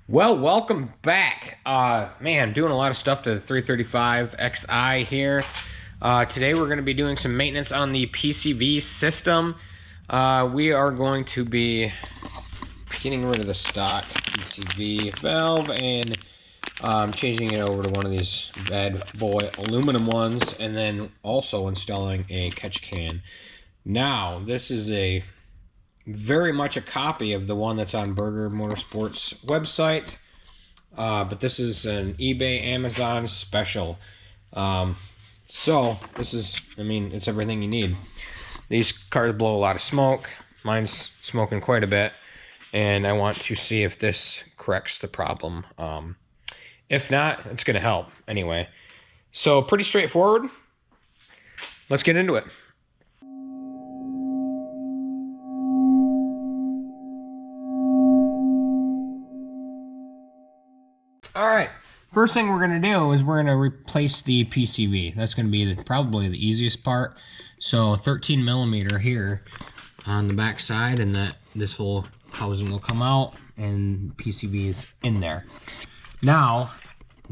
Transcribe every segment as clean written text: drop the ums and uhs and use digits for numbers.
Well, welcome back. Man, doing a lot of stuff to the 335 XI here. Today we're going to be doing some maintenance on the PCV system. We are going to be getting rid of the stock PCV valve and changing it over to one of these bad boy aluminum ones, and then also installing a catch can. Now, this is very much a copy of the one that's on Burger Motorsports website, but this is an eBay Amazon special. So this is, it's everything you need. These cars blow a lot of smoke. Mine's smoking quite a bit, and I want to see if this corrects the problem. If not, it's going to help anyway. So pretty straightforward. Let's get into it. Alright, first thing we're going to do is we're going to replace the PCV. That's going to be probably the easiest part. So 13 millimeter here on the back side, and this whole housing will come out, and PCV is in there. Now,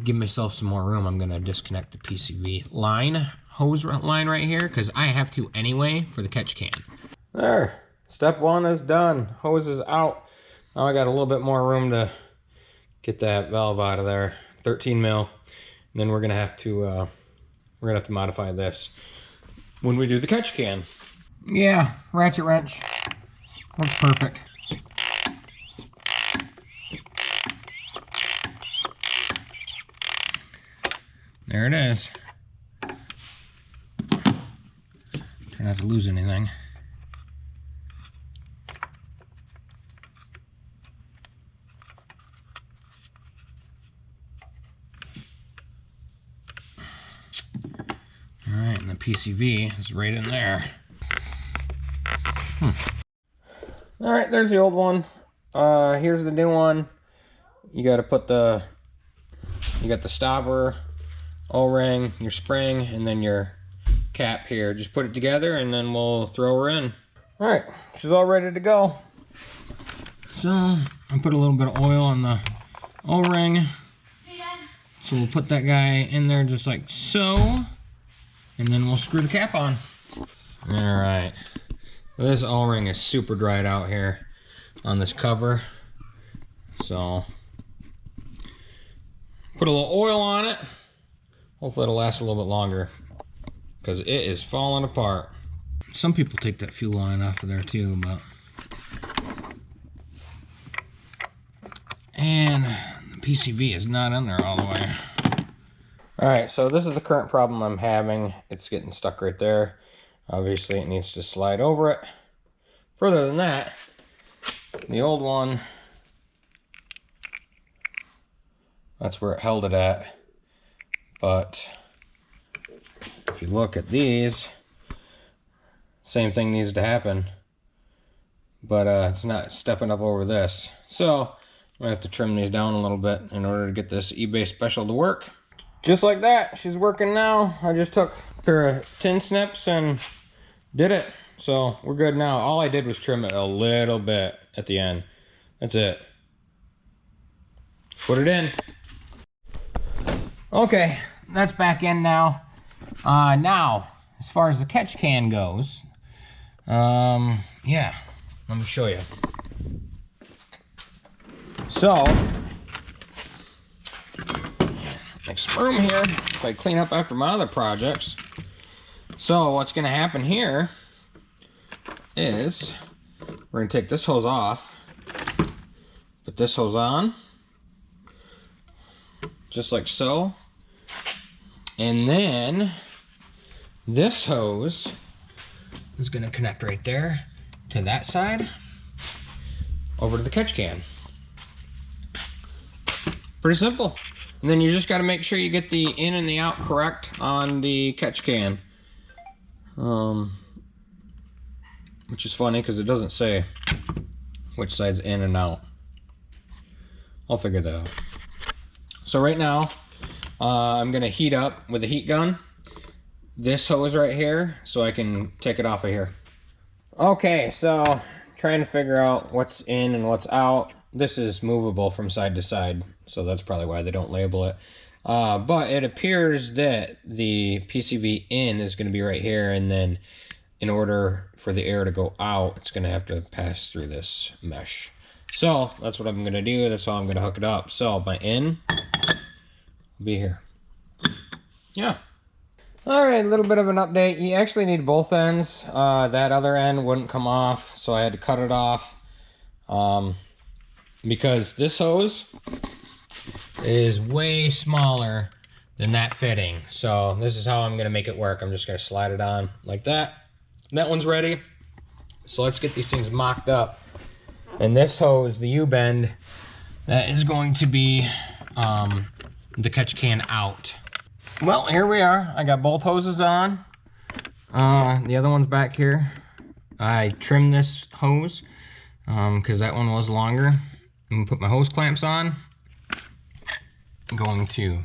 give myself some more room. I'm going to disconnect the PCV line, hose line right here, because I have to anyway for the catch can. There, step one is done. Hose is out. Now I got a little bit more room to get that valve out of there. 13 mil. And then we're gonna have to modify this when we do the catch can. Yeah, ratchet wrench. Looks perfect. There it is. Try not to lose anything. Alright, and the PCV is right in there. Alright, there's the old one. Here's the new one. You gotta put you got the stopper, O-ring, your spring, and then your cap here. Just put it together and then we'll throw her in. Alright, she's all ready to go. So, I put a little bit of oil on the O-ring. So we'll put that guy in there just like so. And then we'll screw the cap on. Alright. This O-ring is super dried out here on this cover. So, put a little oil on it. Hopefully it'll last a little bit longer, because it is falling apart. Some people take that fuel line off of there too, but... And the PCV is not in there all the way. Alright, so this is the current problem I'm having. It's getting stuck right there. Obviously it needs to slide over it. Further than that, the old one, that's where it held it at. But if you look at these, same thing needs to happen. But it's not stepping up over this. So I'm gonna have to trim these down a little bit in order to get this eBay special to work. Just like that, she's working now. I just took a pair of tin snips and did it. So we're good now. All I did was trim it a little bit at the end. That's it. Put it in. Okay, that's back in now. Now, as far as the catch can goes, yeah, let me show you. So, make some room here if I clean up after my other projects. So what's going to happen here is we're going to take this hose off, put this hose on, just like so, and then this hose is going to connect right there to that side over to the catch can. Pretty simple. And then you just got to make sure you get the in and the out correct on the catch can. Which is funny because it doesn't say which side's in and out. I'll figure that out. So right now, I'm going to heat up with a heat gun this hose right here so I can take it off of here. Okay, so trying to figure out what's in and what's out. this is movable from side to side, so that's probably why they don't label it. But it appears that the PCV in is going to be right here, and then in order for the air to go out, it's going to have to pass through this mesh. So that's what I'm going to do. That's how I'm going to hook it up. So my in will be here. Yeah. All right, a little bit of an update. You actually need both ends. That other end wouldn't come off, so I had to cut it off. Because this hose is way smaller than that fitting. So this is how I'm gonna make it work. I'm just gonna slide it on like that. That one's ready. So let's get these things mocked up. And this hose, the U-bend, that is going to be the catch can out. Well, here we are. I got both hoses on. The other one's back here. I trimmed this hose because that one was longer. I'm gonna put my hose clamps on. I'm going to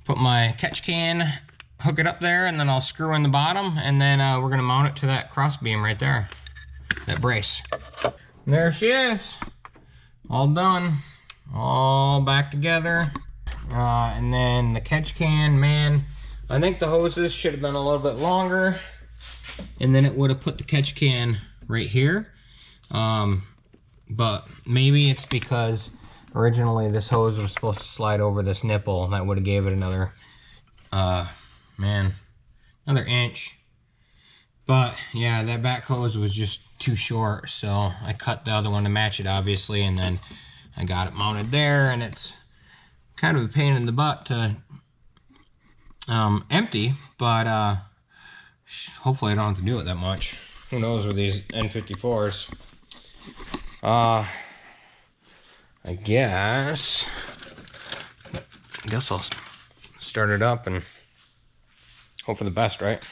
put my catch can, hook it up there, and then I'll screw in the bottom, and then we're gonna mount it to that cross beam right there, that brace. And there she is, all done, all back together. And then the catch can, man, I think the hoses should have been a little bit longer, and then it would have put the catch can right here. But maybe it's because originally this hose was supposed to slide over this nipple, and that would have gave it another, another inch. But yeah, that back hose was just too short, so I cut the other one to match it, obviously, and then I got it mounted there, and it's kind of a pain in the butt to empty, but hopefully I don't have to do it that much. Who knows with these N54s. I guess I'll start it up and hope for the best, right?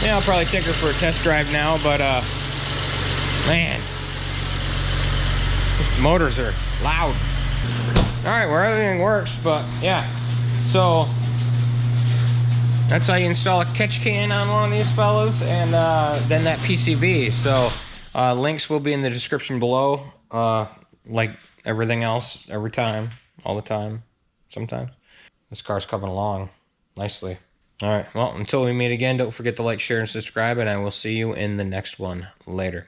Yeah, I'll probably take her for a test drive now, but man, these motors are loud. All right, well, everything works, but yeah, so that's how you install a catch can on one of these fellas, and then that PCV. So links will be in the description below, like everything else, every time, all the time, sometimes. This car's coming along nicely. All right, well, until we meet again, don't forget to like, share, and subscribe, and I will see you in the next one. Later.